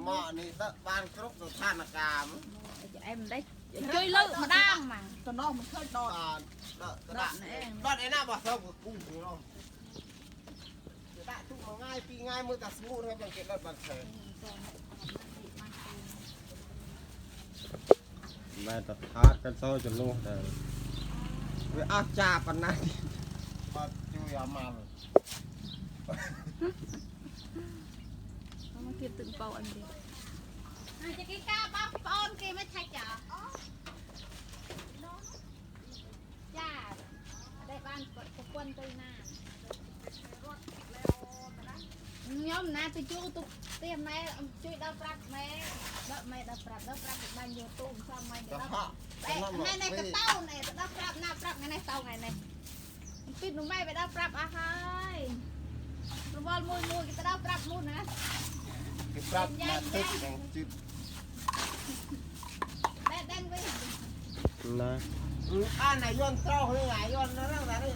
หม้อนี่ตะบานครบตัวท่านกาม em đấy chơi lự mà đang mà tao nó mình khơi đọt ดอดไอ้หน้าบ่เท่ากับกุ้งเนาะจะได้ทุกมาง่ายปีง่ายมือตะสู้นะครับยังเก็บรถบังเทิงแม่ตัดขาดกันโซ่จนลูกแต่ไปอาจ่าปันนั้นมาจุยอามาเลย nó kia tự bao anh điจะกินข้าวบ้างปอนกินไม่ใช่จ้ะจ้าได้บ้านกดกวนตัวหน้าnhóm na tôi chú tôi tìm này chui đau bạc mẹ đỡ mẹ đau bạc bao nhiêu tôm xong mày đỡ này này cái tàu này đau bạc na bạc ngày này tàu ngày này pin nó mày phải đau bạc à hai nó vol môi môi cái đau bạc luôn nè คือปรับมาตึกอย่างจุด đen với นะอันไหนย้อนเต้าหรือไงย้อนนั่นนั่นนี่